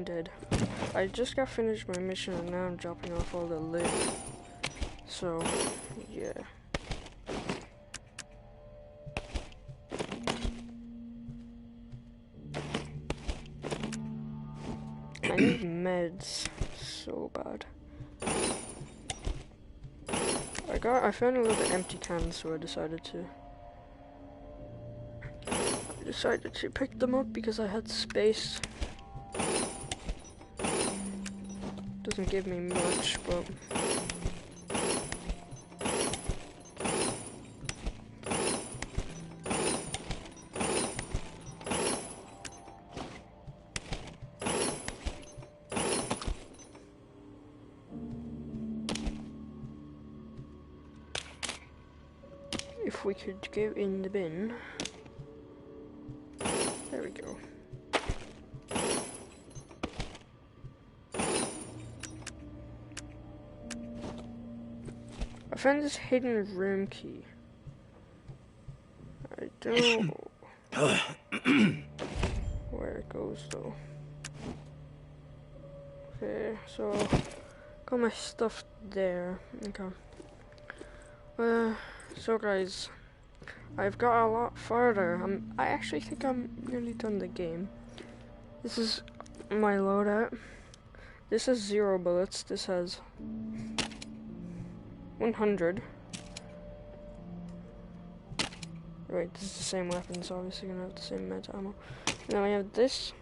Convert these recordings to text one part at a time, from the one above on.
fucking dead. I just got finished my mission and now I'm dropping off all the loot. So, yeah. I need meds so bad. I found a little bit empty cans, so I decided to pick them up because I had space. Doesn't give me much, but if we could go in the bin. There we go. I found this hidden room key. I don't know where it goes though. Okay, so got my stuff there. Okay. So guys, I've got a lot farther. I actually think I'm nearly done the game. This is my loadout. This has 0 bullets. This has 100. Right, this is the same weapon, so obviously gonna have the same amount of ammo. And then we have this.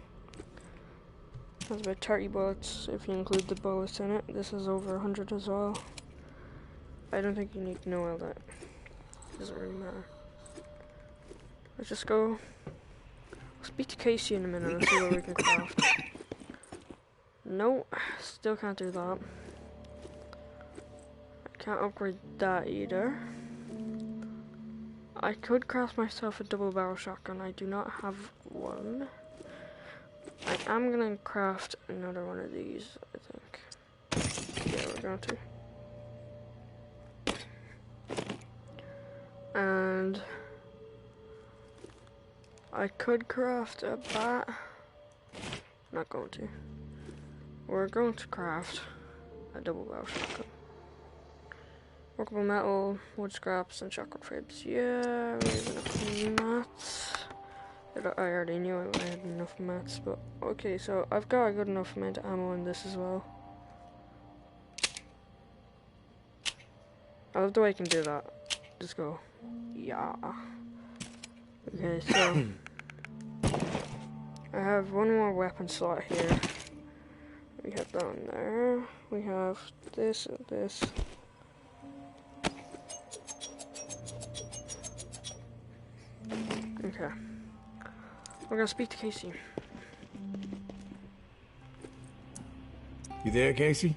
Has about 30 bullets if you include the bullets in it. This is over 100 as well. I don't think you need to know all that. Doesn't really matter. Let's just go. I'll speak to Casey in a minute and see what we can craft. No, still can't do that. I can't upgrade that either. I could craft myself a double barrel shotgun. I do not have one. I am gonna craft another one of these, I think. Yeah, we're going to. And I could craft a bat. Not going to. We're going to craft a double barrel shotgun. Workable metal, wood scraps, and shotgun ribs. Yeah, we have enough mats. I already knew I had enough mats, but okay, so I've got a good enough amount of ammo in this as well. I love the way I can do that. Just go. Yeah. Okay, so I have one more weapon slot here. We have that one there. We have this and this. Okay. We're gonna speak to Casey. You there, Casey?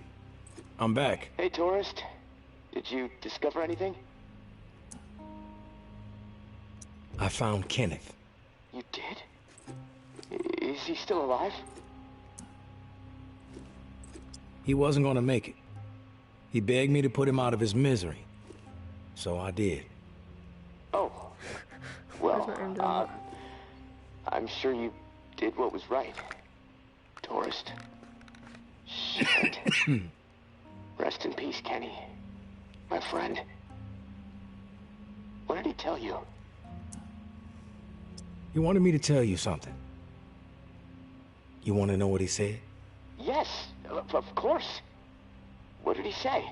I'm back. Hey, tourist. Did you discover anything? I found Kenneth. You did? Is he still alive? He wasn't gonna make it. He begged me to put him out of his misery. So I did. Oh. Well, I'm sure you did what was right. Tourist. Shit. Rest in peace, Kenny. My friend. What did he tell you? He wanted me to tell you something. You want to know what he said? Yes, of course. What did he say?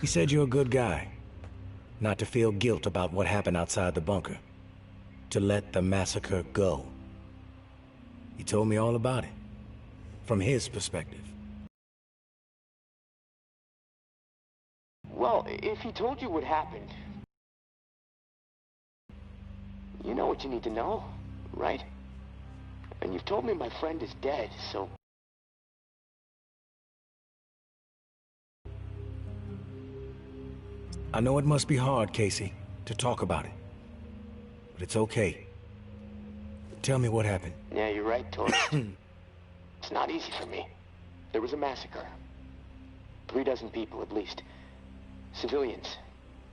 He said you're a good guy. Not to feel guilt about what happened outside the bunker. To let the massacre go. He told me all about it. From his perspective. Well, if he told you what happened, you know what you need to know, right? And you've told me my friend is dead, so... I know it must be hard, Casey, to talk about it. But it's okay. Tell me what happened. Yeah, you're right, Torch. It's not easy for me. There was a massacre. 36 people, at least. Civilians.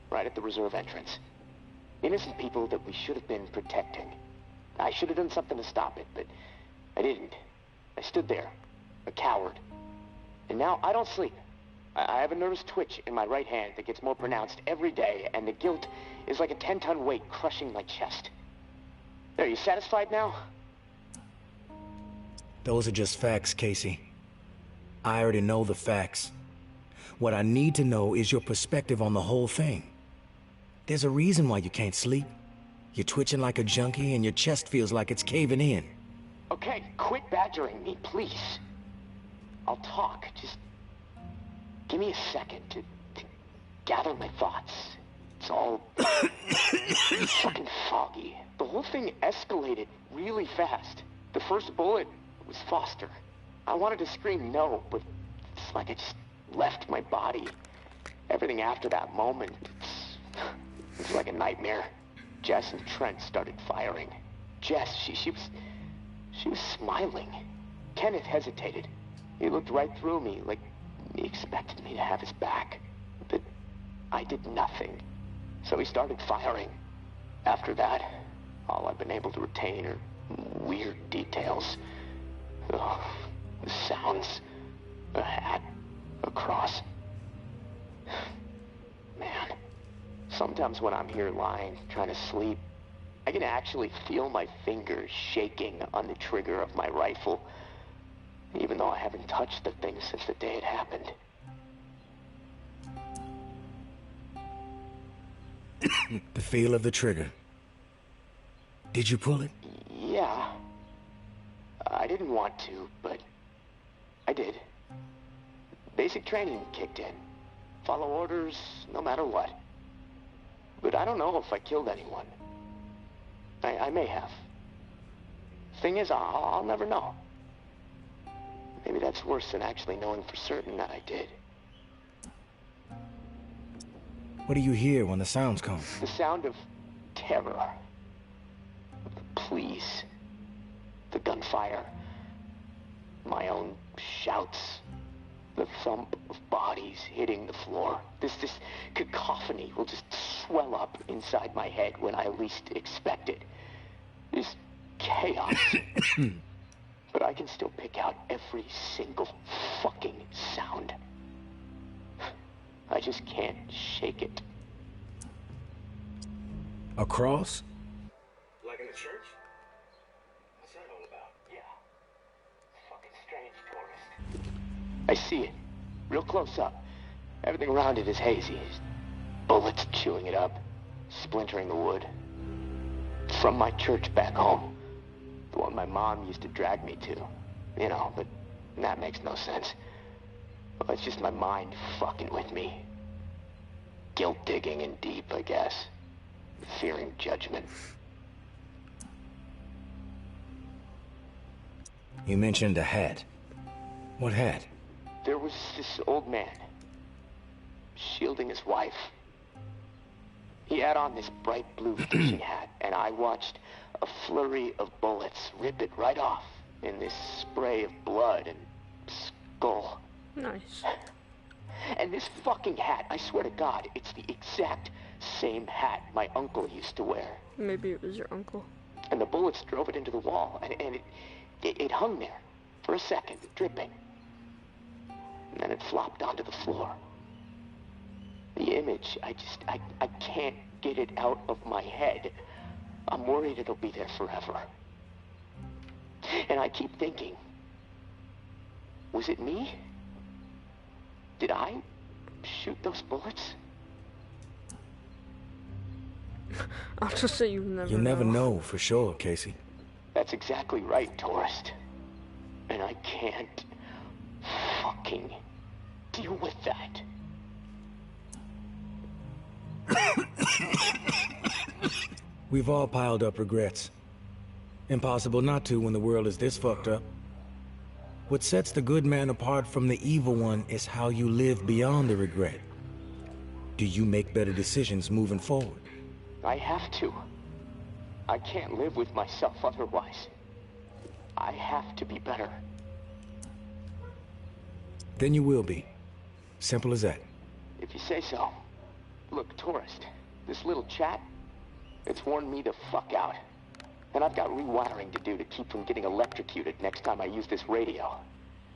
Right at the reserve entrance. Innocent people that we should have been protecting. I should have done something to stop it, but I didn't. I stood there, a coward. And now I don't sleep. I have a nervous twitch in my right hand that gets more pronounced every day, and the guilt is like a 10-ton weight crushing my chest. Are you satisfied now? Those are just facts, Casey. I already know the facts. What I need to know is your perspective on the whole thing. There's a reason why you can't sleep. You're twitching like a junkie and your chest feels like it's caving in. Okay, quit badgering me, please. I'll talk. Just give me a second to gather my thoughts. It's all fucking foggy. The whole thing escalated really fast. The first bullet was Foster. I wanted to scream no, but it's like it just left my body. Everything after that moment, it's like a nightmare. Jess and Trent started firing. Jess, she was smiling. Kenneth hesitated. He looked right through me, like he expected me to have his back. But I did nothing. So he started firing. After that, all I've been able to retain are weird details. Oh, the sounds, a hat, a cross. Man, sometimes when I'm here lying, trying to sleep, I can actually feel my fingers shaking on the trigger of my rifle, even though I haven't touched the thing since the day it happened. The feel of the trigger. Did you pull it? Yeah. I didn't want to, but I did. Basic training kicked in. Follow orders, no matter what. But I don't know if I killed anyone. I may have. Thing is, I'll never know. Maybe that's worse than actually knowing for certain that I did. What do you hear when the sounds come? The sound of terror. Please. The gunfire. My own shouts. The thump of bodies hitting the floor. This cacophony will just swell up inside my head when I least expect it. This chaos. But I can still pick out every single fucking sound. I just can't shake it. A cross? Like in the church? What's that all about? Yeah. Fucking strange, tourist. I see it. Real close up. Everything around it is hazy. Bullets chewing it up. Splintering the wood. From my church back home. The one my mom used to drag me to. You know, but that makes no sense. Well, it's just my mind fucking with me. Guilt digging in deep, I guess. Fearing judgment. You mentioned a hat. What hat? There was this old man. Shielding his wife. He had on this bright blue fishing hat, and I watched a flurry of bullets rip it right off in this spray of blood and skull. Nice. And this fucking hat, I swear to God, it's the exact same hat my uncle used to wear. Maybe it was your uncle. And the bullets drove it into the wall, and it hung there for a second, dripping. And then it flopped onto the floor. The image, I can't get it out of my head. I'm worried it'll be there forever. And I keep thinking, was it me? Did I shoot those bullets? I'll just say you never know. You'll never know for sure, Casey. That's exactly right, tourist. And I can't fucking deal with that. We've all piled up regrets. Impossible not to when the world is this fucked up. What sets the good man apart from the evil one is how you live beyond the regret. Do you make better decisions moving forward? I have to. I can't live with myself otherwise. I have to be better. Then you will be. Simple as that. If you say so. Look, tourist, this little chat, it's worn me the fuck out. And I've got rewiring to do to keep from getting electrocuted next time I use this radio.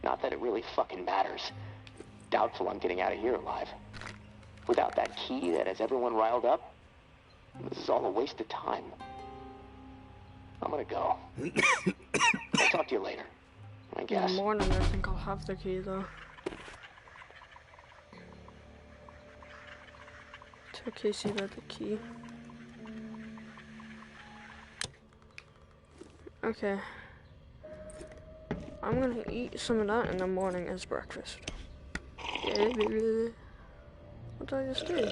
Not that it really fucking matters. Doubtful I'm getting out of here alive. Without that key that has everyone riled up, this is all a waste of time. I'm gonna go. I'll talk to you later, I In guess. the morning, I think I'll have the key though. Tell Casey about the key. Okay. I'm gonna eat some of that in the morning as breakfast. Yeah, baby. What did I just do?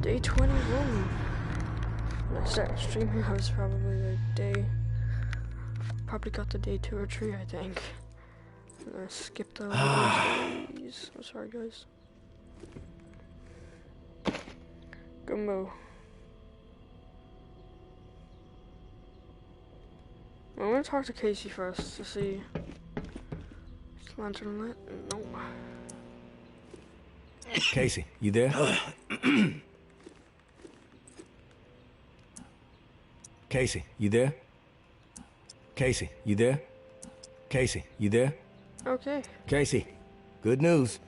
Day 21. When I started streaming, I was probably like probably got to day 2 or 3, I think. And I skipped over those days. I'm sorry, guys. Gumbo. I'm gonna talk to Casey first to see. Is lantern lit? No. Casey, you there? Casey, you there? Casey, you there? Casey, you there? Okay. Casey, good news.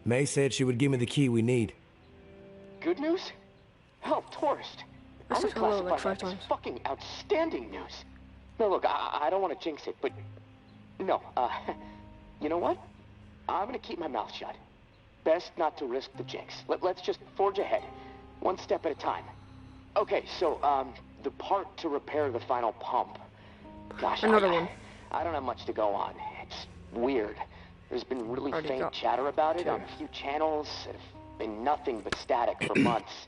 May said she would give me the key we need. Good news? Hell, tourist. I I would said hello like classify 5 that as times. fucking outstanding news. No, look, I don't want to jinx it, but... No, you know what? I'm gonna keep my mouth shut. Best not to risk the jinx. Let's just forge ahead. One step at a time. Okay, so, the part to repair the final pump. Gosh, Another one. I don't have much to go on. It's weird. There's been really Already faint got chatter about it 2. on a few channels that have been nothing but static for months.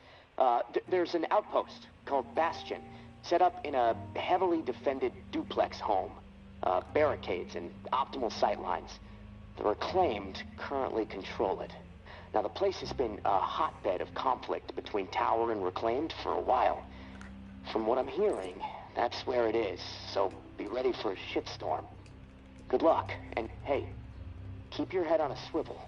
There's an outpost called Bastion, set up in a heavily defended duplex home. Barricades and optimal sightlines. The Reclaimed currently control it. Now, the place has been a hotbed of conflict between Tower and Reclaimed for a while. From what I'm hearing, that's where it is, so be ready for a shitstorm. Good luck, and hey, keep your head on a swivel.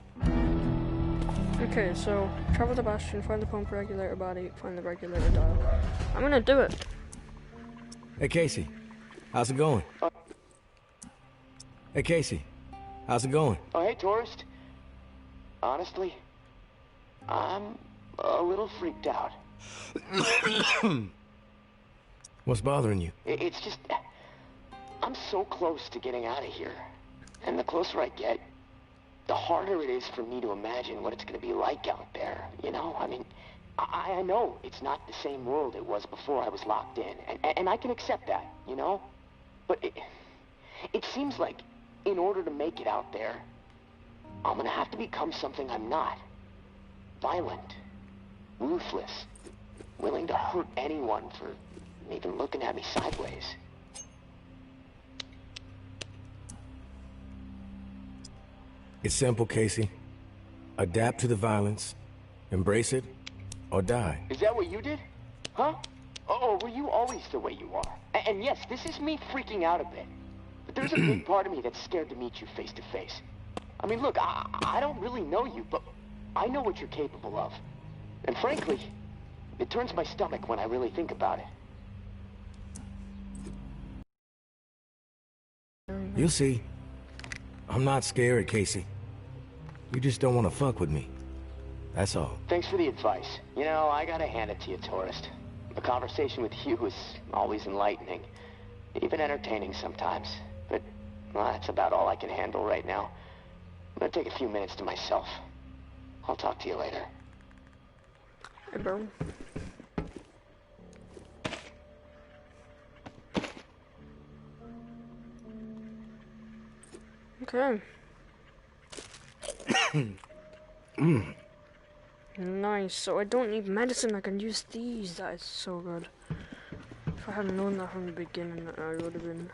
Okay, so travel the Bastion, find the pump regulator body, find the regulator dial. I'm gonna do it. Hey, Casey, how's it going? Hey, Casey, how's it going? Oh, hey, tourist. Honestly, I'm a little freaked out. What's bothering you? It's just... I'm so close to getting out of here. And the closer I get, the harder it is for me to imagine what it's going to be like out there, you know? I mean, I know it's not the same world it was before I was locked in, and I can accept that, you know? But it seems like in order to make it out there, I'm going to have to become something I'm not. Violent, ruthless, willing to hurt anyone for even looking at me sideways. It's simple, Casey. Adapt to the violence, embrace it, or die. Is that what you did? Huh? Or were you always the way you are? And yes, this is me freaking out a bit. But there's a big part of me that's scared to meet you face to face. I mean, look, I don't really know you, but I know what you're capable of. And frankly, it turns my stomach when I really think about it. You'll see. I'm not scared, Casey. You just don't want to fuck with me. That's all. Thanks for the advice. You know, I gotta hand it to you, tourist. A conversation with you is always enlightening. Even entertaining sometimes. But, well, that's about all I can handle right now. I'm gonna take a few minutes to myself. I'll talk to you later. Hey, bro. Okay. Nice. So I don't need medicine. I can use these. That is so good. If I had known that from the beginning, I would have been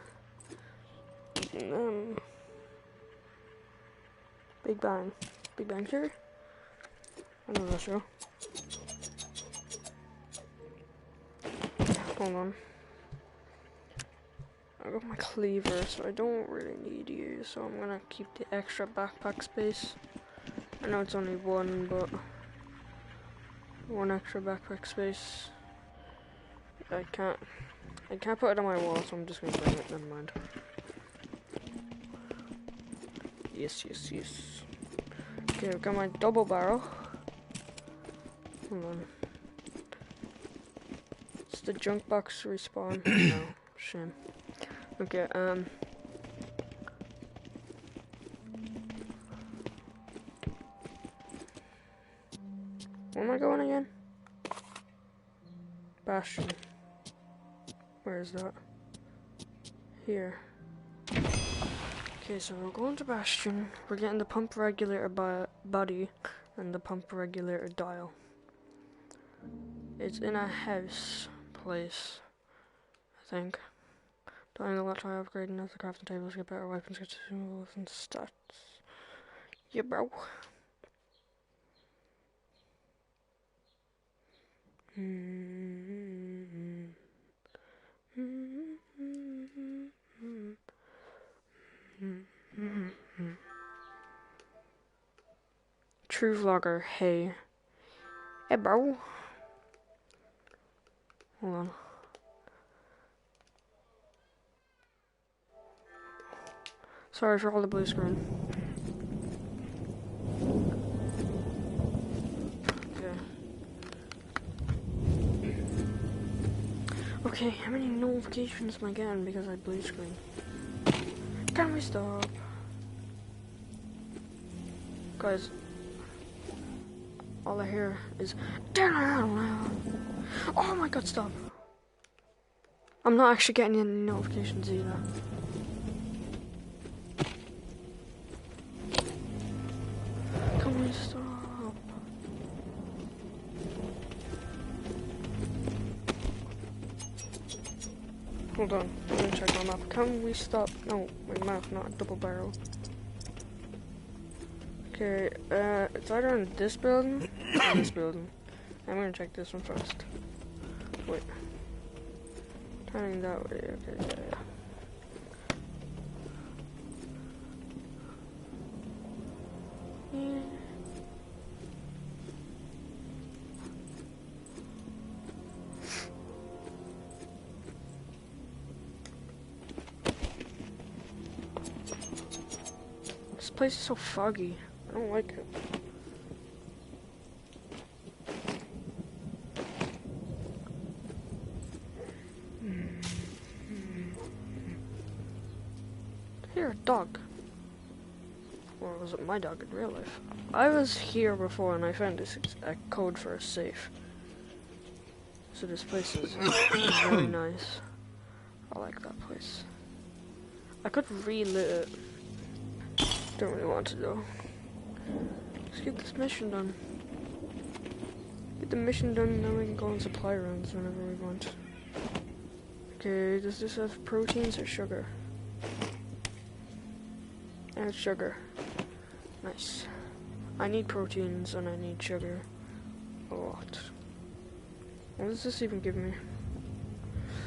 eating them. Big Bang. Big Bang Theory? I know that show. Hold on. I got my cleaver, so I don't really need you, so I'm gonna keep the extra backpack space. I know it's only one, but one extra backpack space. I can't put it on my wall, so I'm just gonna bring it. Never mind. Yes. Okay, I've got my double barrel. Hold on. Does the junk box respawn? No. Shame. Okay, where am I going again? Bastion. Where is that? Here. Okay, so we're going to Bastion. We're getting the pump regulator body and the pump regulator dial. It's in a house place, I think. Dying a lot by upgrading as the crafting tables get better weapons, get consumables and stats. Yeah, bro. True vlogger, hey. Hey, bro. Hold on. Sorry for all the blue screen. Okay, how many notifications am I getting because I blue screen? Can we stop? Guys, all I hear is oh my god, stop. I'm not actually getting any notifications either. Can we stop? Hold on, I'm gonna check my map. Can we stop? No, my map, not a double barrel. Okay, it's either in this building or this building. I'm gonna check this one first. Wait. Turning that way, okay, yeah. This place is so foggy. I don't like it. Here, a dog. Or was it my dog in real life? I was here before and I found a code for a safe. So this place is very nice. I like that place. I could relit it. Don't really want to though. Let's get this mission done. Get the mission done and then we can go on supply runs whenever we want. Okay, does this have proteins or sugar? And sugar. Nice. I need proteins and I need sugar. A lot. What does this even give me?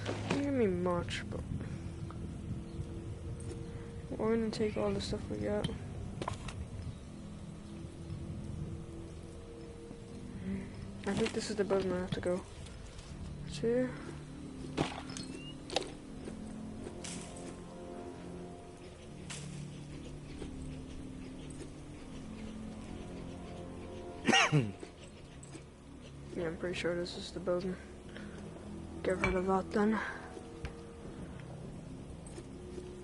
It doesn't give me much, but we're gonna take all the stuff we got. I think this is the building I have to go to. Yeah, I'm pretty sure this is the building. Get rid of that then.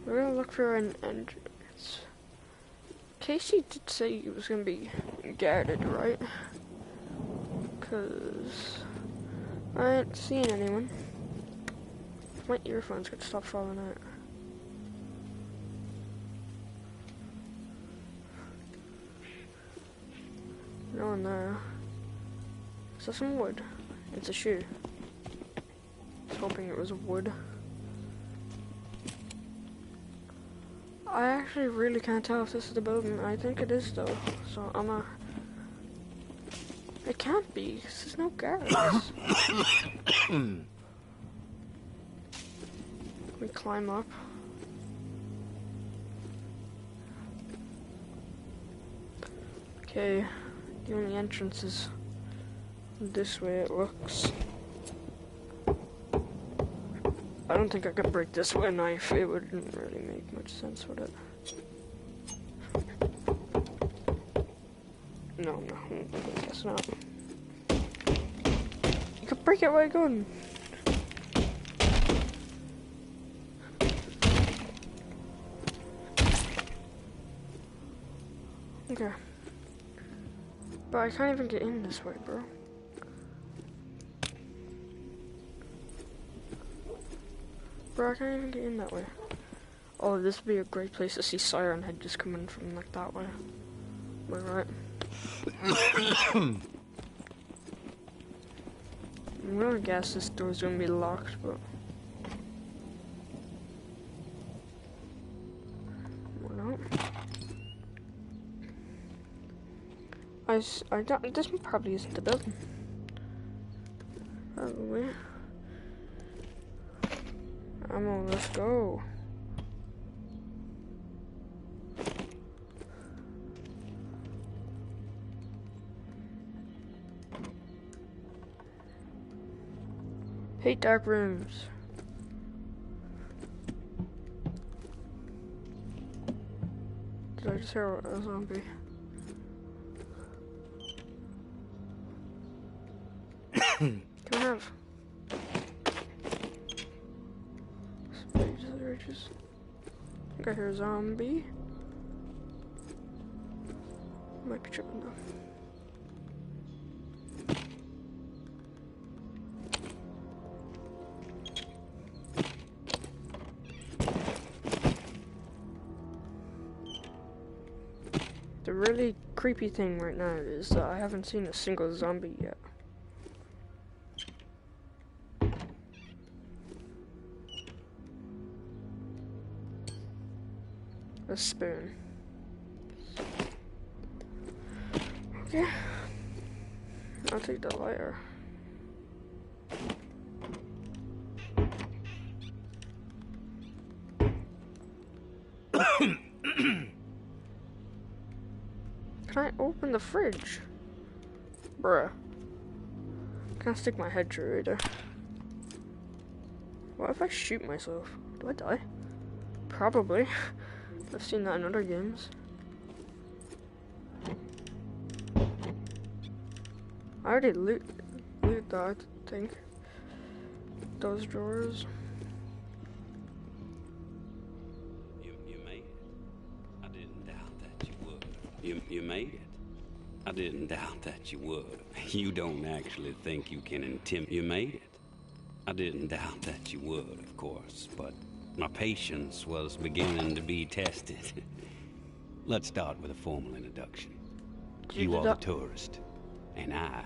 We're gonna look for an entrance. Casey did say he was gonna be guarded, right? Cause I ain't seen anyone. My earphones could stop falling out. No one there. Is that some wood? It's a shoe. I was hoping it was wood. I actually really can't tell if this is the building. I think it is though. So it can't be, because there's no guards. We climb up. Okay, the only entrance is this way, it looks. I don't think I could break this with a knife. It wouldn't really make much sense, would it? No, I guess not. You could break it with a gun. Okay. But I can't even get in this way, bro. Bro, I can't even get in that way. Oh, this would be a great place to see Siren Head just coming from like that way. Am I right? I'm gonna guess this door's gonna be locked, but why not? I don't. This one probably isn't the building. Probably. Ammo, let's go. Hate dark rooms. Did I just hear a zombie? Can I have? Pages. I think I hear a zombie. Might be tripping though. The really creepy thing right now is that I haven't seen a single zombie yet. A spoon. Okay. I'll take the lighter. Can I open the fridge? Bruh. Can't stick my head through either. What if I shoot myself? Do I die? Probably. I've seen that in other games. I already loot that, I think. Those drawers. You made it. I didn't doubt that you would. You made it. I didn't doubt that you would. You don't actually think you can intimidate. You made it. I didn't doubt that you would, of course, but my patience was beginning to be tested. Let's start with a formal introduction. You are the tourist, and I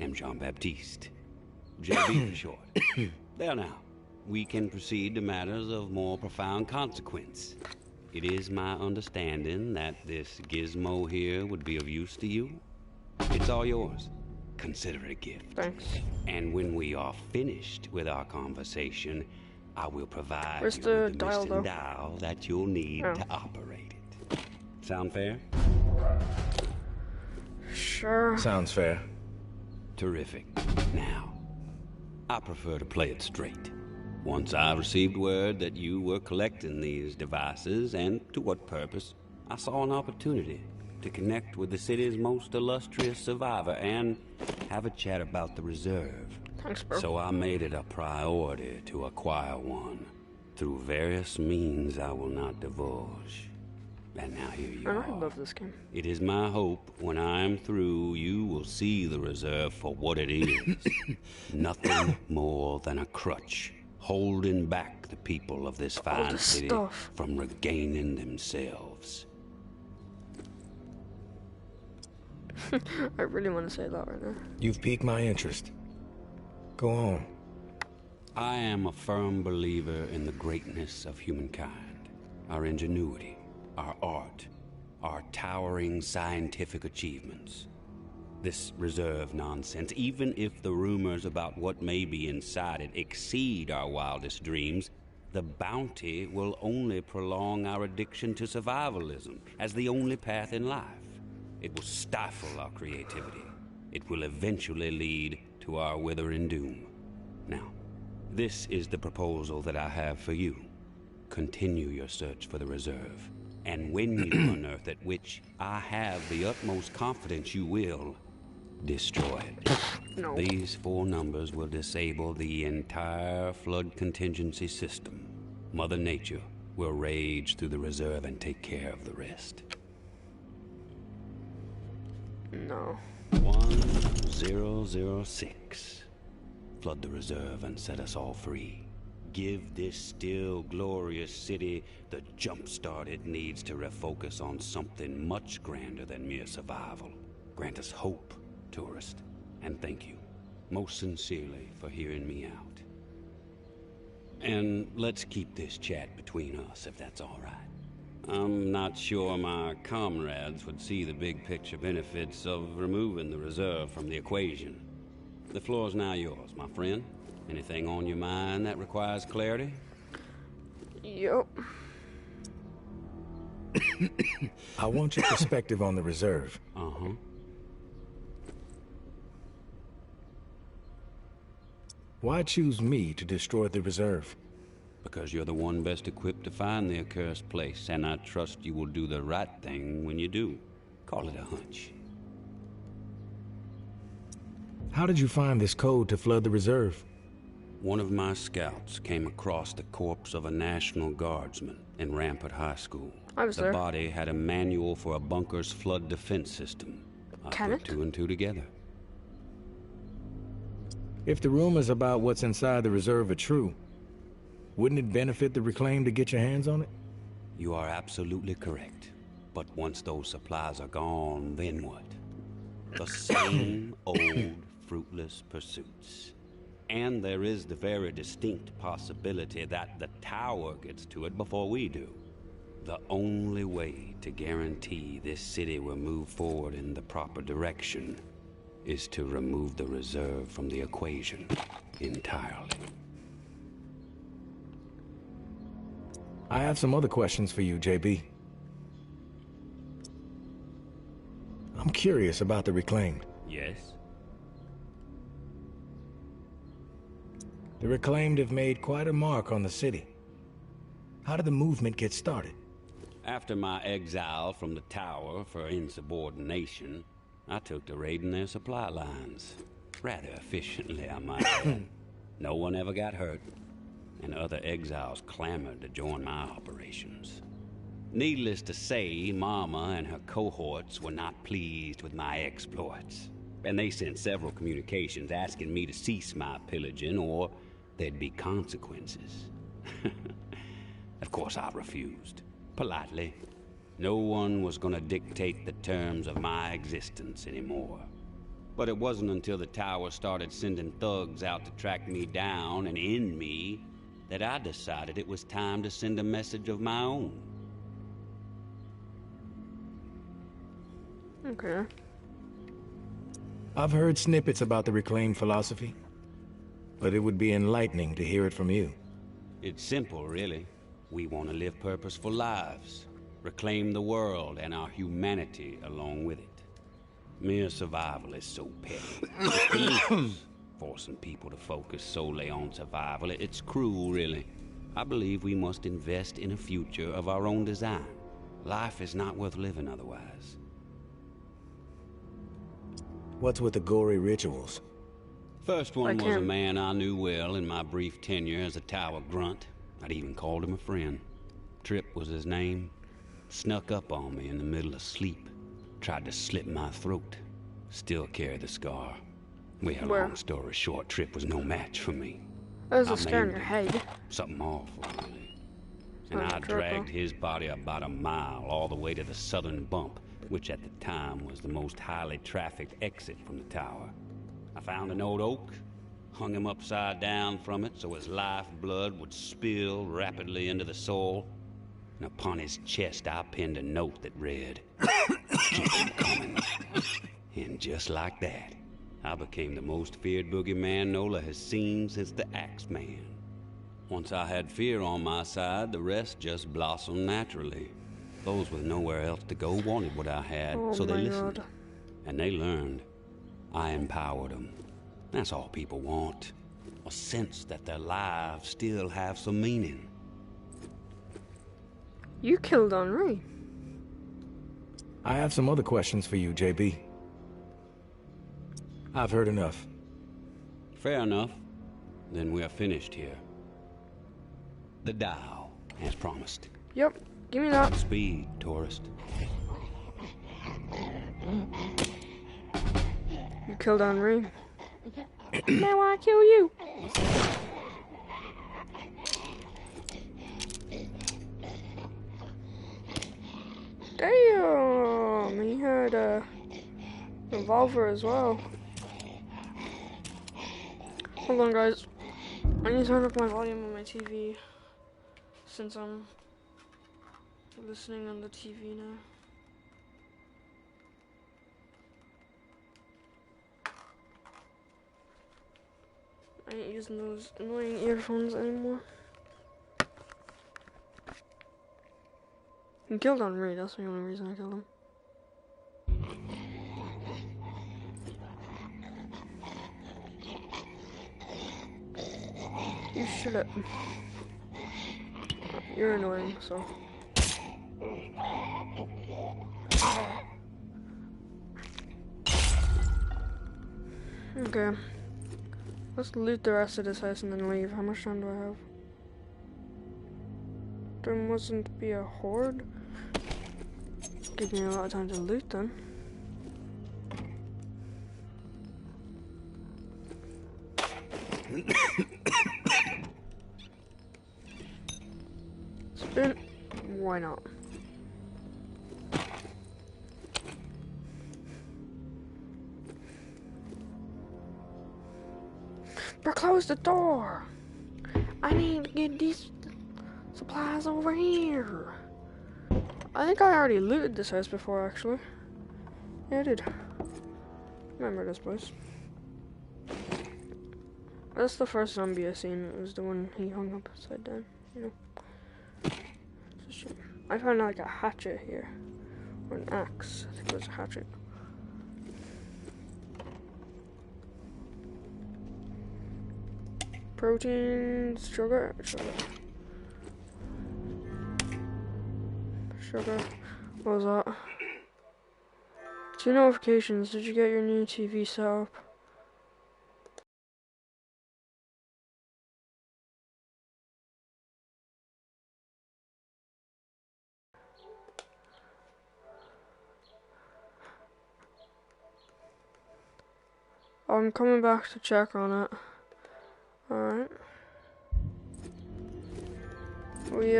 am Jean-Baptiste. JB for short. There now, we can proceed to matters of more profound consequence. It is my understanding that this gizmo here would be of use to you. It's all yours. Consider it a gift. Thanks. And when we are finished with our conversation, I will provide Where's you the with the dial, missing though? dial that you'll need to operate it. Sound fair? Sure. Sounds fair. Terrific. Now, I prefer to play it straight. Once I received word that you were collecting these devices, and to what purpose, I saw an opportunity to connect with the city's most illustrious survivor and have a chat about the reserve. Thanks, bro. So I made it a priority to acquire one through various means I will not divulge. And now here you are. I love this game. It is my hope when I am through, you will see the reserve for what it is. Nothing more than a crutch, holding back the people of this fine city from regaining themselves. I really want to say that right now. You've piqued my interest. Go on. I am a firm believer in the greatness of humankind, our ingenuity, our art, our towering scientific achievements. This reserve nonsense, even if the rumors about what may be inside it exceed our wildest dreams, the bounty will only prolong our addiction to survivalism as the only path in life. It will stifle our creativity. It will eventually lead to our withering doom. Now, This is the proposal that I have for you. Continue your search for the reserve. And when you unearth it, which I have the utmost confidence you will, destroy it. No. These 4 numbers will disable the entire flood contingency system. Mother Nature will rage through the reserve and take care of the rest. No. 1006. Flood the reserve and set us all free. Give this still glorious city the jump start it needs to refocus on something much grander than mere survival. Grant us hope, tourist, and thank you, most sincerely, for hearing me out. And let's keep this chat between us, if that's all right. I'm not sure my comrades would see the big picture benefits of removing the reserve from the equation. The floor's now yours, my friend. Anything on your mind that requires clarity? Yup. I want your perspective on the reserve. Uh-huh. Why choose me to destroy the reserve? Because you're the one best equipped to find the accursed place, and I trust you will do the right thing when you do. Call it a hunch. How did you find this code to flood the reserve? One of my scouts came across the corpse of a National Guardsman in Rampart High School. I was The there. body had a manual for a bunker's flood defense system. I Can put it? 2 and 2 together. If the rumors about what's inside the reserve are true, wouldn't it benefit the Reclaim to get your hands on it? You are absolutely correct. But once those supplies are gone, then what? The same old fruitless pursuits. And there is the very distinct possibility that the tower gets to it before we do. The only way to guarantee this city will move forward in the proper direction is to remove the reserve from the equation entirely. I have some other questions for you, JB. I'm curious about the Reclaimed. Yes? The Reclaimed have made quite a mark on the city. How did the movement get started? After my exile from the tower for insubordination, I took to raiding their supply lines. Rather efficiently, I might add. No one ever got hurt, and other exiles clamored to join my operations. Needless to say, Mama and her cohorts were not pleased with my exploits, and they sent several communications asking me to cease my pillaging or there'd be consequences. Of course, I refused, politely. No one was gonna dictate the terms of my existence anymore. But it wasn't until the tower started sending thugs out to track me down and end me that I decided it was time to send a message of my own. Okay. I've heard snippets about the Reclaimed philosophy, but it would be enlightening to hear it from you. It's simple, really. We want to live purposeful lives, reclaim the world and our humanity along with it. Mere survival is so petty. It's delicious, forcing people to focus solely on survival. It's cruel, really. I believe we must invest in a future of our own design. Life is not worth living otherwise. What's with the gory rituals? First one I was a can't- man I knew well in my brief tenure as a tower grunt. I'd even called him a friend. Trip was his name. Snuck up on me in the middle of sleep. Tried to slit my throat. Still carry the scar. Well, Where? long story short, Trip was no match for me. There's I a scar in maimed your him. head. Something awful, really. And Sounds I triple. dragged his body about a mile all the way to the southern bump, which at the time was the most highly trafficked exit from the tower. I found an old oak, hung him upside down from it so his lifeblood would spill rapidly into the soil, and upon his chest I pinned a note that read, "Keep him coming." And just like that, I became the most feared boogeyman Nola has seen since the Axeman. Once I had fear on my side, the rest just blossomed naturally. Those with nowhere else to go wanted what I had, Oh so they my listened. God. And they learned. I empowered them. That's all people want. A a sense that their lives still have some meaning. You killed Henri. I have some other questions for you, JB. I've heard enough. Fair enough. Then we are finished here. The dial, as promised. Yep, give me that. Speed, tourist. You killed Henri. Now I kill you. Damn, he had a revolver as well. Hold on, guys. I need to turn up my volume on my TV since I'm listening on the TV now. I ain't using those annoying earphones anymore. He killed Henri, that's the only reason I killed him. You shut up. You're annoying, so. Okay. Let's loot the rest of this house and then leave. How much time do I have? There mustn't be a horde. Give me a lot of time to loot then. Spin. Why not? Bro, close the door. I need to get these supplies over here. I think I already looted this house before, actually. Yeah, I did. Remember this place. That's the first zombie I seen. It was the one he hung up upside down, you know. I found like a hatchet here. Or an axe. I think it was a hatchet. Proteins, sugar. What was that? 2 notifications. Did you get your new TV set up? I'm coming back to check on it. Alright. We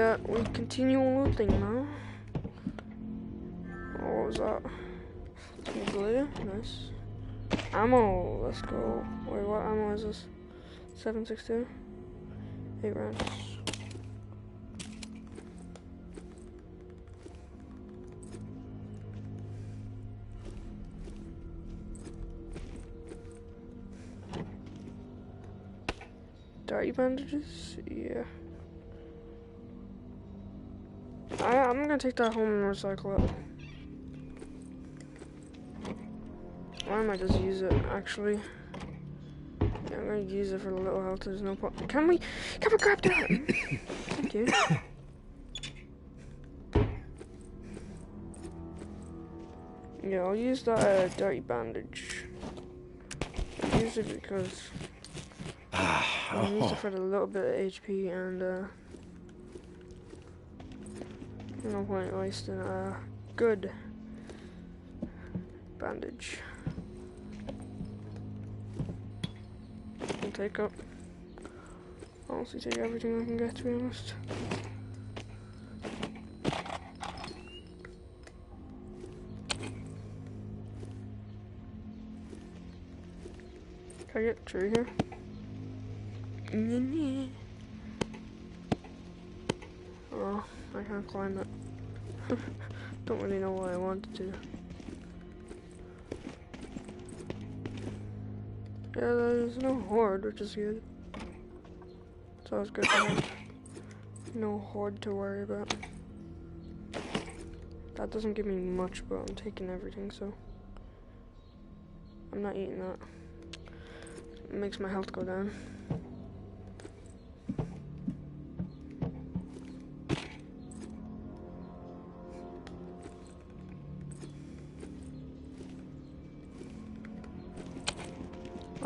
continue looting now. Oh, what was that? Some glue, nice. Ammo, let's go. Wait, what ammo is this? 7.62? 8 rounds. Dirty bandages? Yeah. I'm gonna take that home and recycle it. Or I might just use it, actually. Yeah, I'm gonna use it for the little health, there's no point. Can we grab that? Thank you. Yeah, I'll use that dirty bandage. I'll use it because I use it for the little bit of HP and no point wasting a good bandage. I'll take up. Honestly, take everything I can get, to be honest. Can I get through here? Oh, I can't climb it. Don't really know what I wanted to. Yeah, there's no horde, which is good. It's always good to have no horde to worry about. That doesn't give me much, but I'm taking everything, so I'm not eating that. It makes my health go down.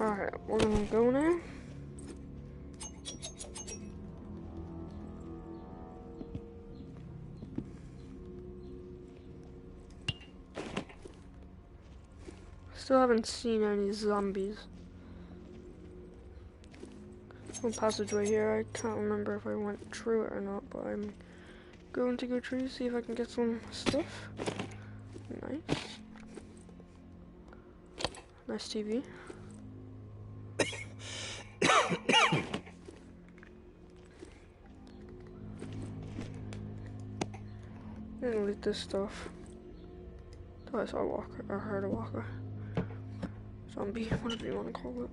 Alright, we're gonna go now. Still haven't seen any zombies. One passageway here, I can't remember if I went through it or not, but I'm going to go through, see if I can get some stuff. Nice. Nice TV. And loot this stuff. Thought I saw a walker, or heard a walker. Zombie, whatever you want to call it.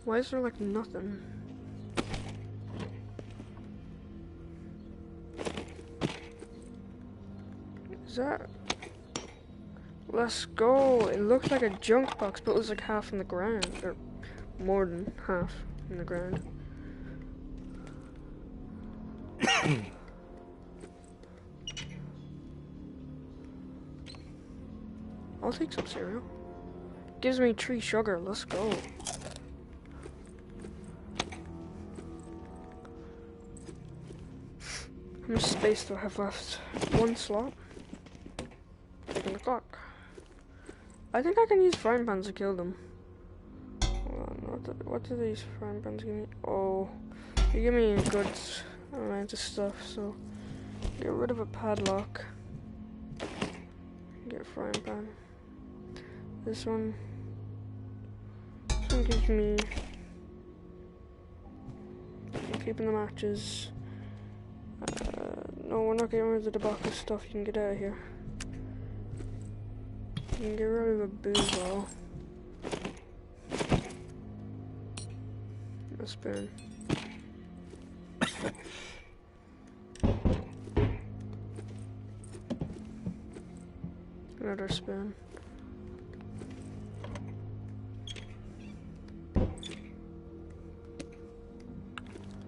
Why is there like nothing? Is that? Let's go. It looked like a junk box, but it was like half in the ground, or more than half in the ground. I'll take some cereal. Gives me 3 sugar. Let's go. How much space do I have left? 1 slot. Taking the clock. I think I can use frying pans to kill them. Hold on, what do these frying pans give me? Oh, they give me a good amount of stuff, so get rid of a padlock. Get a frying pan. This one gives me... I'm keeping the matches. No, we're not getting rid of the box of stuff. You can get out of here. You can get rid of a booze ball. A spoon. Another spoon.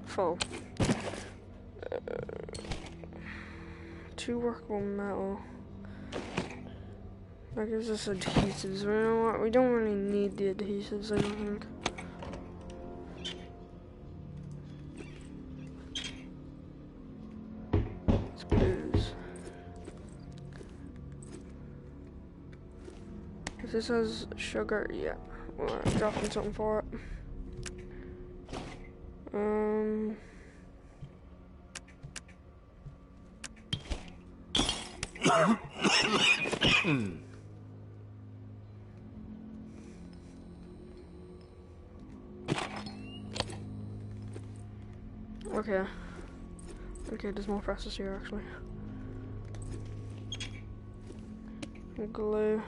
Full. 2 workable metal. That gives us adhesives. You know what? We don't really need the adhesives, I don't think. It's booze. If this has sugar, yeah. We're dropping something for it. Okay. Okay, there's more presses here actually. Glue.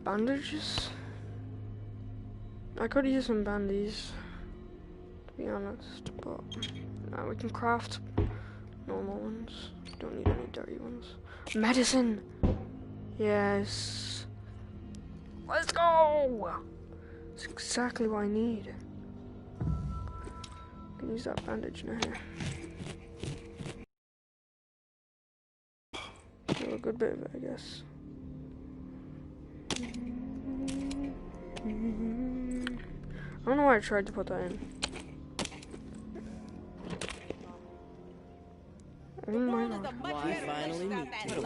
Bandages? I could use some bandies, to be honest, but nah, we can craft normal ones. Don't need any dirty ones. Medicine! Yes. Let's go! It's exactly what I need. I can use that bandage now. Do a good bit of it, I guess. I don't know why I tried to put that in. Oh my god. Why finally meet you?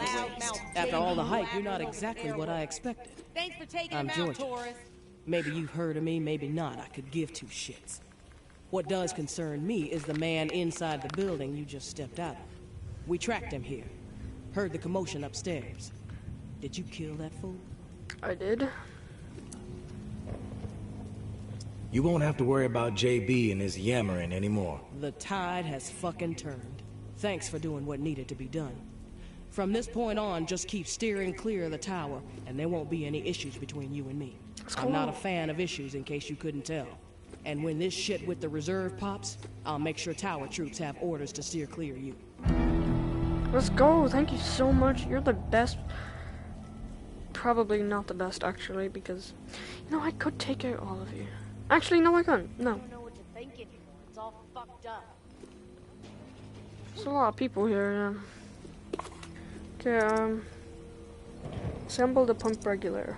After all the hype, you're not exactly what I expected. Thanks for taking I'm him out, Georgia. Taurus. Maybe you've heard of me, maybe not. I could give 2 shits. What does concern me is the man inside the building you just stepped out of. We tracked him here. Heard the commotion upstairs. Did you kill that fool? I did. You won't have to worry about JB and his yammering anymore. The tide has fucking turned. Thanks for doing what needed to be done. From this point on, just keep steering clear of the tower, and there won't be any issues between you and me. I'm not a fan of issues, in case you couldn't tell. And when this shit with the reserve pops, I'll make sure tower troops have orders to steer clear of you. Let's go. Thank you so much. You're the best. Probably not the best, actually, because, you know, I could take out all of you. Actually, no, I can't. No. I don't know what you're thinking. It's all fucked up. There's a lot of people here. Okay, assemble the pump regulator.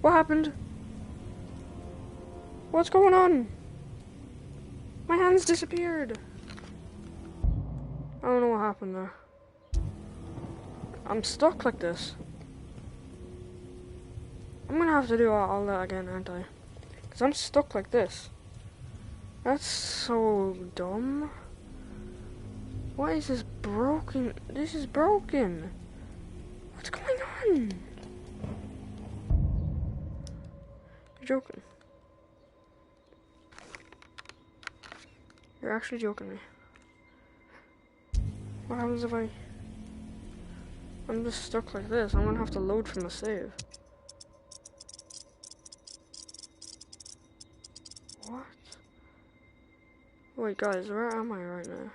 What happened? What's going on? My hands disappeared. I don't know what happened there. I'm stuck like this. I'm gonna have to do all that again, aren't I? Because I'm stuck like this. That's so dumb. Why is this broken? This is broken. What's going on? You're joking. You're actually joking me. What happens if I'm just stuck like this? I'm gonna have to load from the save. What? Wait, guys, where am I right now?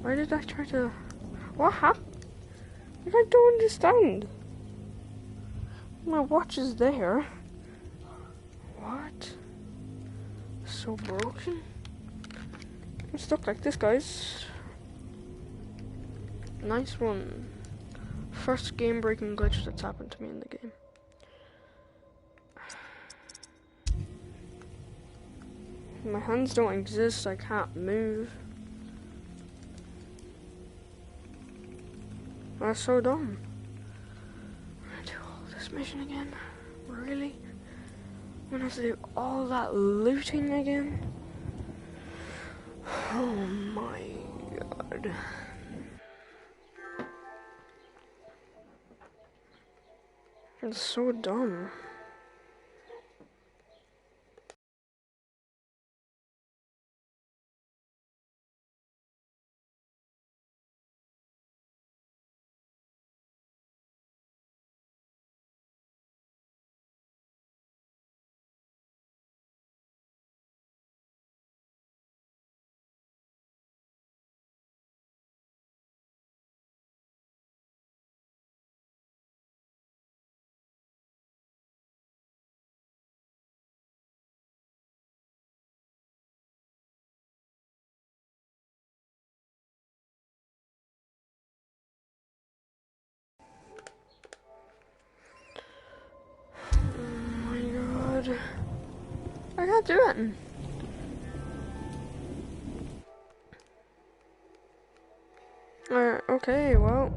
Why did I try to... What happened? I don't understand. My watch is there. What? So broken? I'm stuck like this, guys. Nice one. First game-breaking glitch that's happened to me in the game. My hands don't exist, I can't move. That's so dumb. I'm gonna do all this mission again? Really? I'm gonna have to do all that looting again? Oh my god. It's so dumb. I can't do it. Okay, well.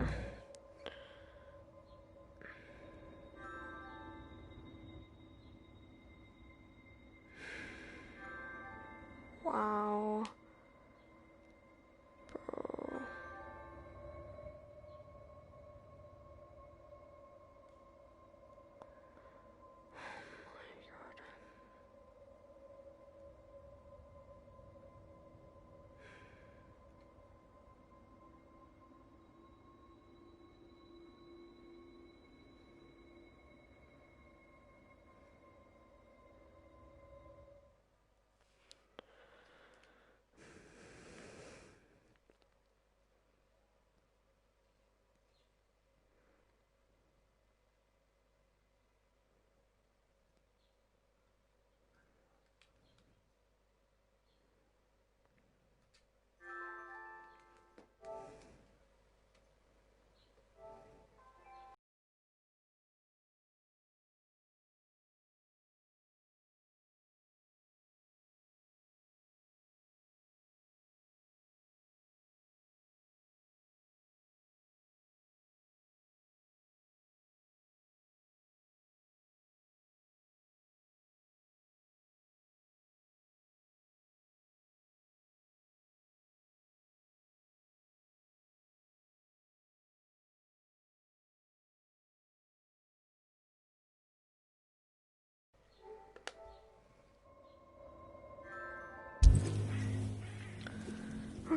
Wow. Bro.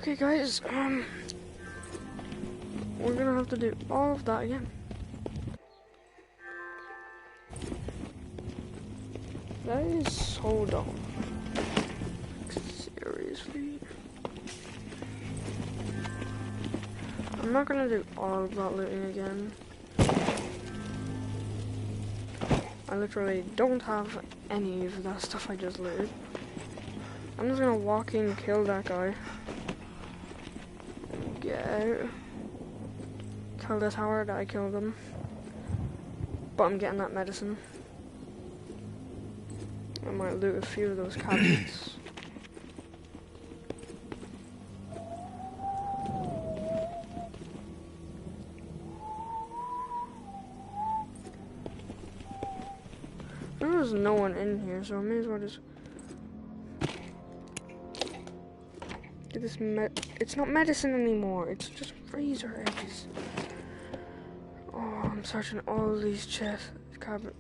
Okay, guys, we're gonna have to do all of that again. That is so dumb. Seriously. I'm not gonna do all of that looting again. I literally don't have any of that stuff I just looted. I'm just gonna walk in, kill that guy. Get out. Tell the tower that I killed him. But I'm getting that medicine. I might loot a few of those cabinets. There's no one in here, so I may as well just get this it's not medicine anymore, it's just razor edges. Oh, I'm searching all these chests, cabinets,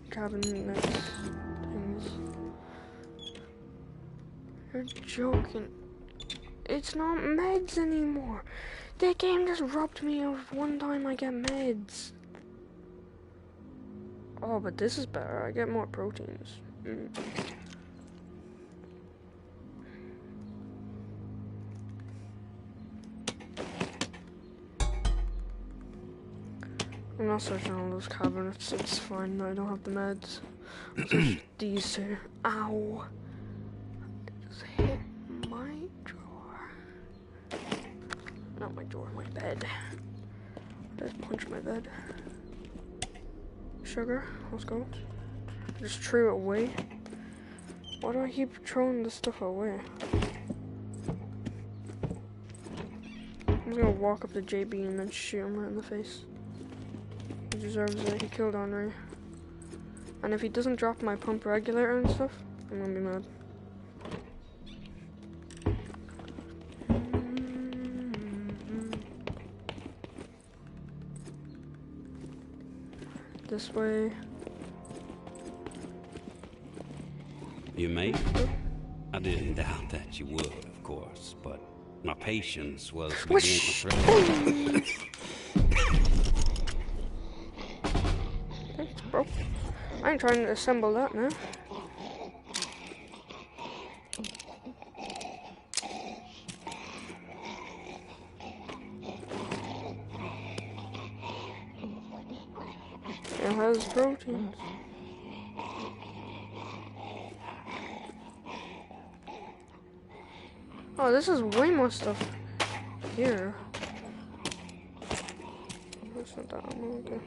things. You're joking. It's not meds anymore. The game just robbed me of one time I get meds. Oh, but this is better. I get more proteins. I'm not searching all those cabinets. It's fine. I don't have the meds. I'll search these two. Ow. I just hit my drawer. Not my drawer, my bed. I just punched my bed. Sugar, let's go. Just threw it away. Why do I keep throwing this stuff away? I'm just gonna walk up to JB and then shoot him right in the face. He deserves it. He killed Henri. And if he doesn't drop my pump regulator and stuff, I'm gonna be mad. This way. You made it? I didn't doubt that you would, of course, but my patience was beginning to Thanks, bro. I ain't trying to assemble that now. It has proteins. Oh, this is way more stuff here. That's not that ammo, okay.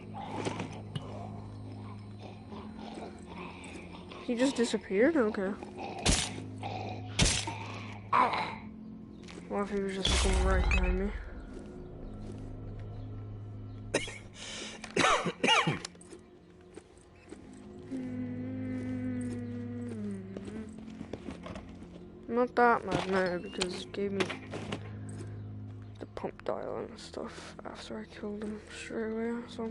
He just disappeared? Okay. What if he was just looking right behind me? Not that mad now because it gave me the pump dial and stuff after I killed him straight away, so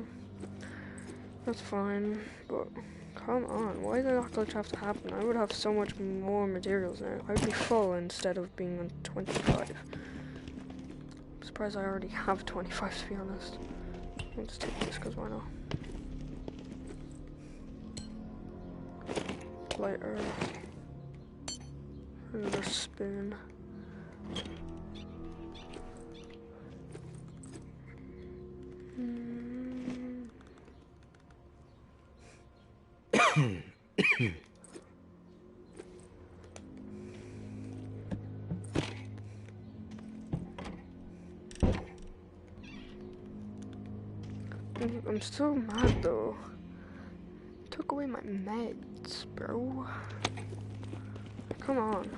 that's fine. But come on, why did that glitch have to happen? I would have so much more materials now. I'd be full instead of being on 25. I'm surprised I already have 25 to be honest. I'll just take this because why not? Lighter. Another spoon. I'm still mad though. Took away my meds, bro. Come on.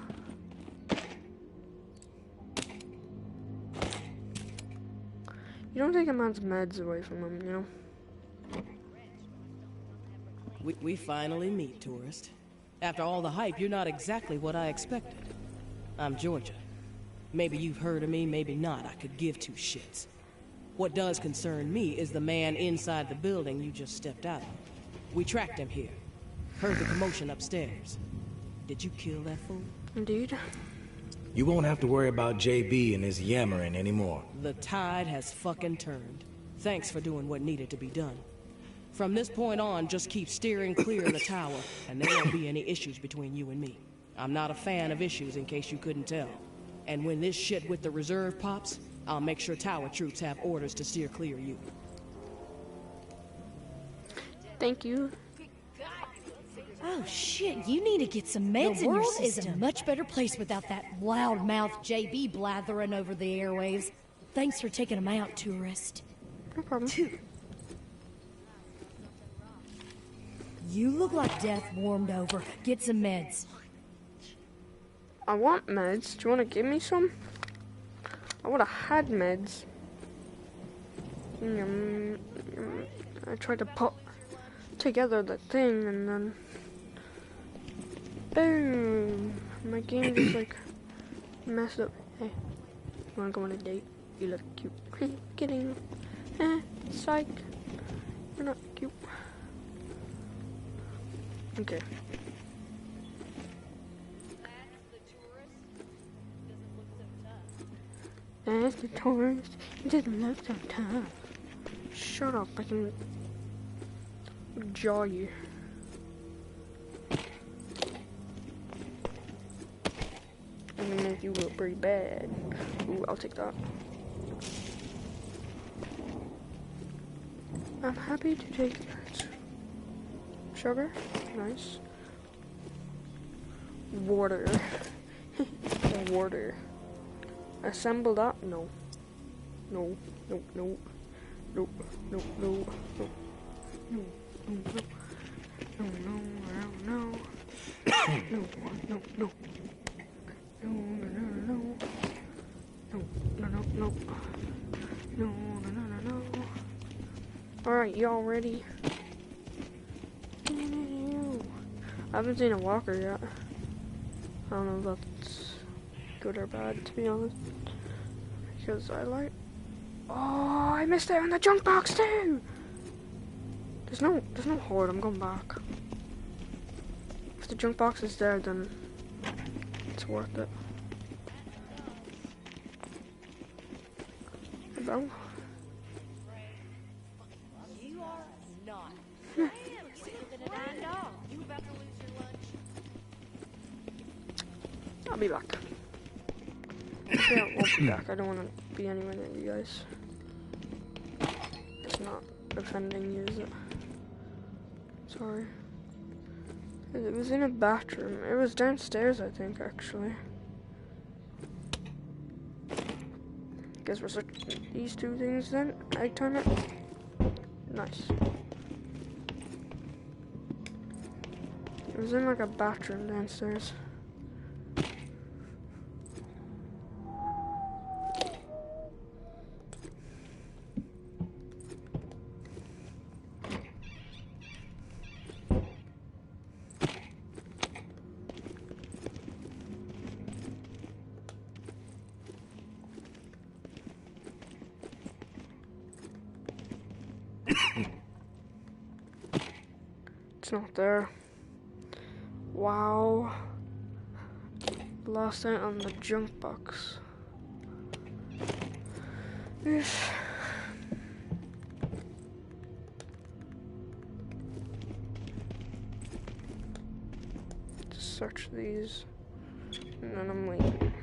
You don't take a man's meds away from him, you know? We finally meet, tourist. After all the hype, you're not exactly what I expected. I'm Georgia. Maybe you've heard of me, maybe not. I could give two shits. What does concern me is the man inside the building you just stepped out of. We tracked him here. Heard the commotion upstairs. Did you kill that fool? Indeed. You won't have to worry about JB and his yammering anymore. The tide has fucking turned. Thanks for doing what needed to be done. From this point on, just keep steering clear of the tower, and there won't be any issues between you and me. I'm not a fan of issues, in case you couldn't tell. And when this shit with the reserve pops, I'll make sure tower troops have orders to steer clear of you. Thank you. Oh shit, you need to get some meds in your system. The world is a much better place without that loudmouth JB blathering over the airwaves. Thanks for taking them out, tourist. No problem. You look like death warmed over. Get some meds. I want meds. Do you want to give me some? I would have had meds. I tried to put together the thing and then boom, my game just like messed up. Hey, you wanna go on a date? You look cute. Kidding. Psych. You're not cute. Okay. That's the tourist. He doesn't look so tough. Shut up, I can jaw you. I'm gonna make you look pretty bad. Ooh, I'll take that. I'm happy to take that. Sugar, nice. Water. Water. Assemble that? No. No, no, no. No, no, no, no. No, no, no. No, no, no, no. No, no, no. No, no, no, no. No, no, no, no. No, no, no, no, no. Alright, y'all ready? I haven't seen a walker yet. I don't know if that's good or bad, to be honest. Because I like... Oh, I missed out on the junk box too! There's no horde, I'm going back. If the junk box is there, then it's worth it. Hello? You are not. I am sicker than a dying dog. You about to lose your lunch? I'll be back. Actually, I won't be back. I don't want to be anywhere near you guys. It's not offending you, is it? Sorry. It was in a bathroom. It was downstairs, I think, actually. Guess we're searching these two things then. Egg timer. Nice. It was in like a bathroom downstairs. It's not there. Wow. Lost out on the junk box. Oof. Just search these. And then I'm leaving.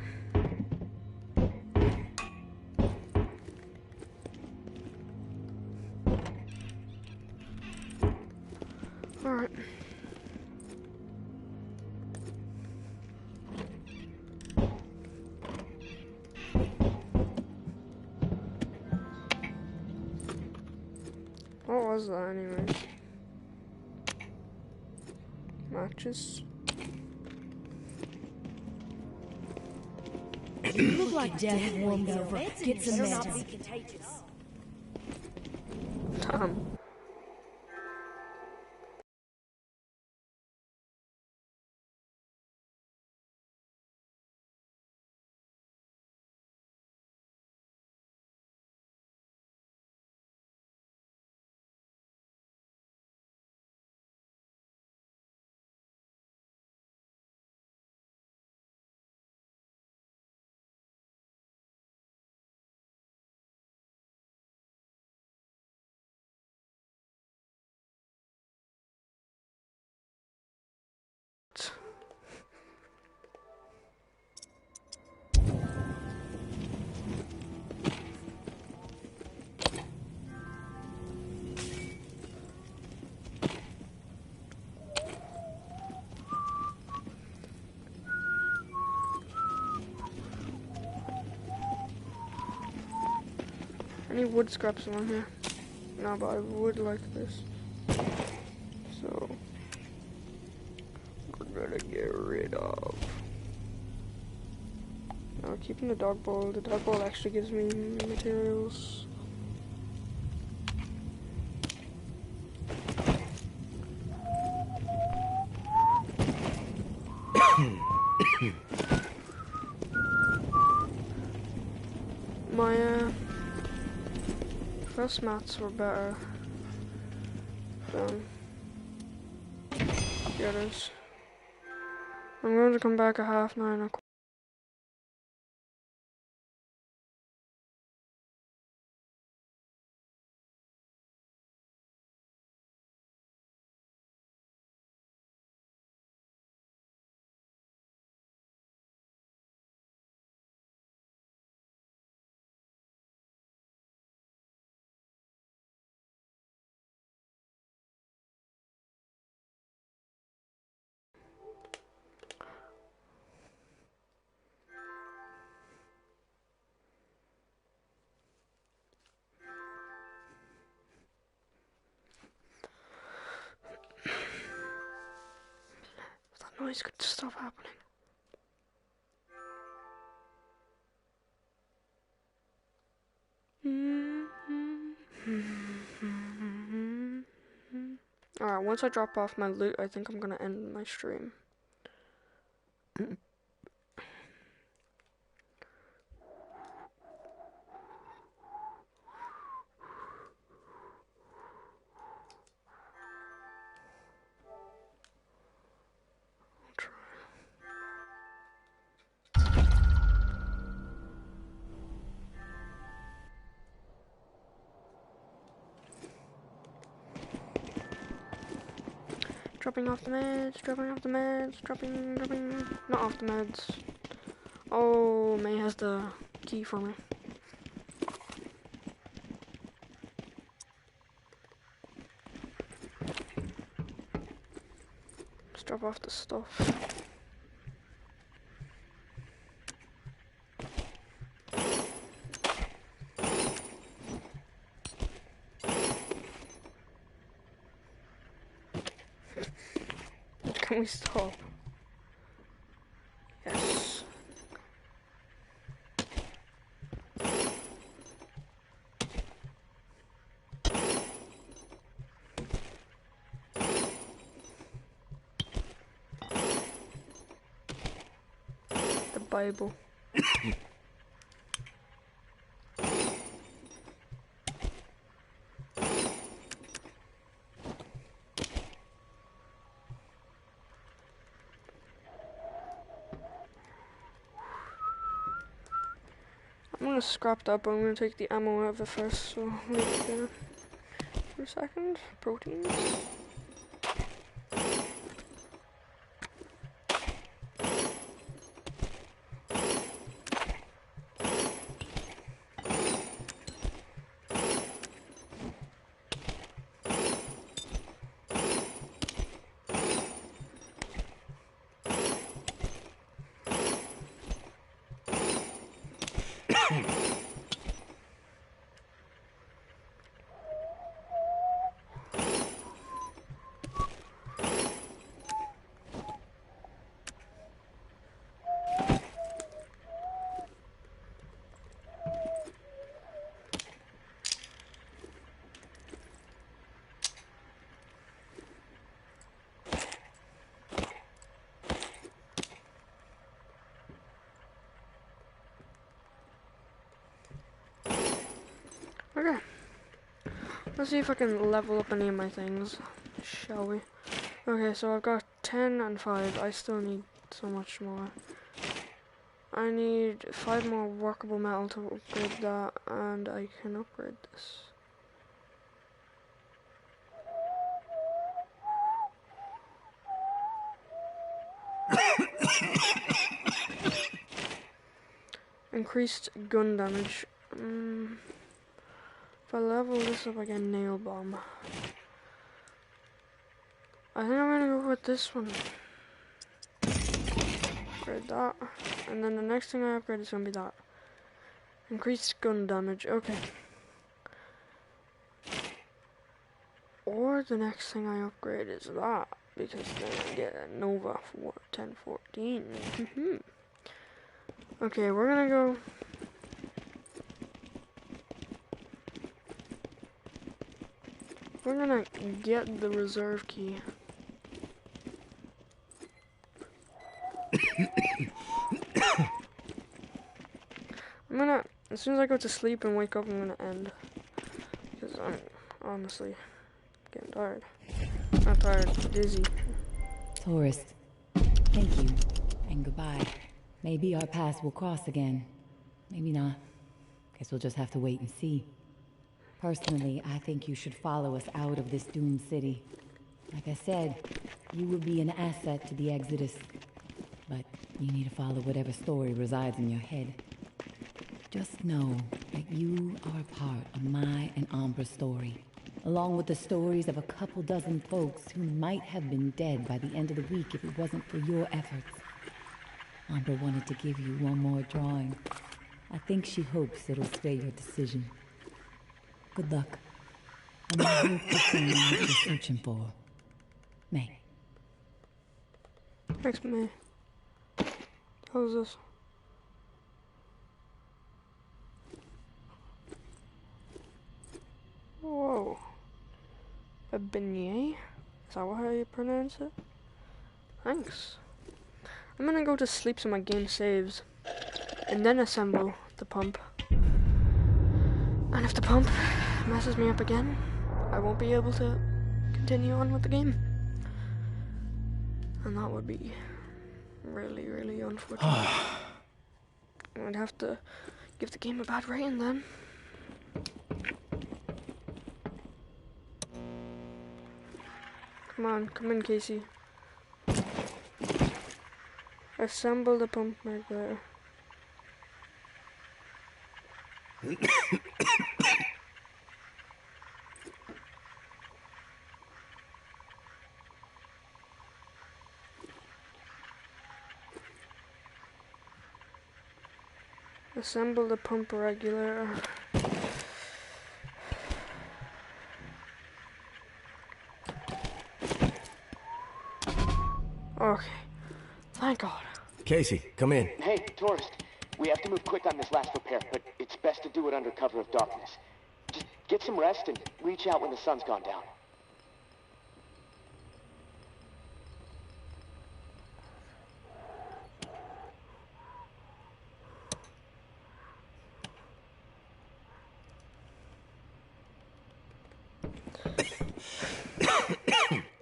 Alright. What was that anyways? Matches? You look like death warmed over. Get some meds. Contagious. Tom. Any wood scraps on here? No, but I would like this. So, we're gonna get rid of. Now, keeping the dog bowl. The dog bowl actually gives me materials. My first mats were better than the others. I'm going to come back at 9:30. That noise could stop happening. Alright, once I drop off my loot, I think I'm gonna end my stream. Dropping off the meds, dropping off the meds, dropping, not off the meds. Oh, May has the key for me. Let's drop off the stuff. Can we stop? Yes. The Bible. I'm gonna scrap that, but I'm gonna take the ammo out of it first, so leave it there for a second. Proteins. Okay. Let's see if I can level up any of my things, shall we? Okay, so I've got 10 and 5. I still need so much more. I need 5 more workable metal to upgrade that, and I can upgrade this. Increased gun damage. If I level this up, I get nail bomb. I think I'm gonna go with this one. Upgrade that. And then the next thing I upgrade is gonna be that. Increased gun damage. Okay. Or the next thing I upgrade is that, because then I get a Nova for 1014. Okay, we're gonna go. We're gonna get the reserve key. I'm gonna, as soon as I go to sleep and wake up, I'm gonna end. Because I'm honestly getting tired. Not tired, dizzy. Tourist, thank you, and goodbye. Maybe our paths will cross again. Maybe not. Guess we'll just have to wait and see. Personally, I think you should follow us out of this doomed city. Like I said, you will be an asset to the Exodus. But you need to follow whatever story resides in your head. Just know that you are a part of my and Ambra's story, along with the stories of a couple dozen folks who might have been dead by the end of the week if it wasn't for your efforts. Ambra wanted to give you one more drawing. I think she hopes it'll sway your decision. Good luck. And I hope you find what you're searching for. May. Thanks, May. How's this? Whoa. A beignet? Is that how you pronounce it? Thanks. I'm gonna go to sleep so my game saves. And then assemble the pump. And if the pump messes me up again, I won't be able to continue on with the game. And that would be really, really unfortunate. I'd have to give the game a bad rating then. Come on, come in, Casey. Assemble the pump regulator. Assemble the pump regulator. Okay. Thank God. Casey, come in. Hey, tourist. We have to move quick on this last repair, but it's best to do it under cover of darkness. Just get some rest and reach out when the sun's gone down.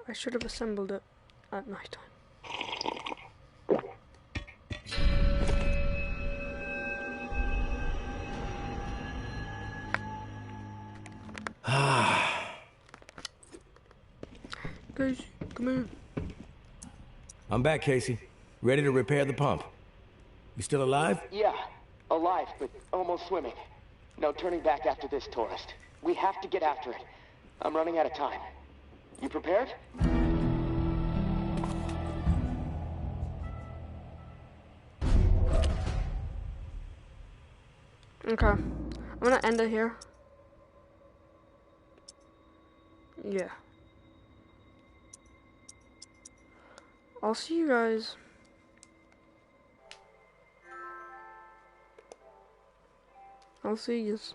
I should have assembled it at night time. Guys, come in. I'm back, Casey. Ready to repair the pump. You still alive? Yeah, alive, but almost swimming. No turning back after this, tourist. We have to get after it. I'm running out of time. You prepared? Okay. I'm gonna end it here. Yeah. I'll see you guys. I'll see yous.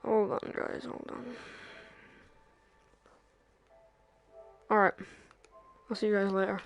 Hold on, guys, hold on. Alright. I'll see you guys later.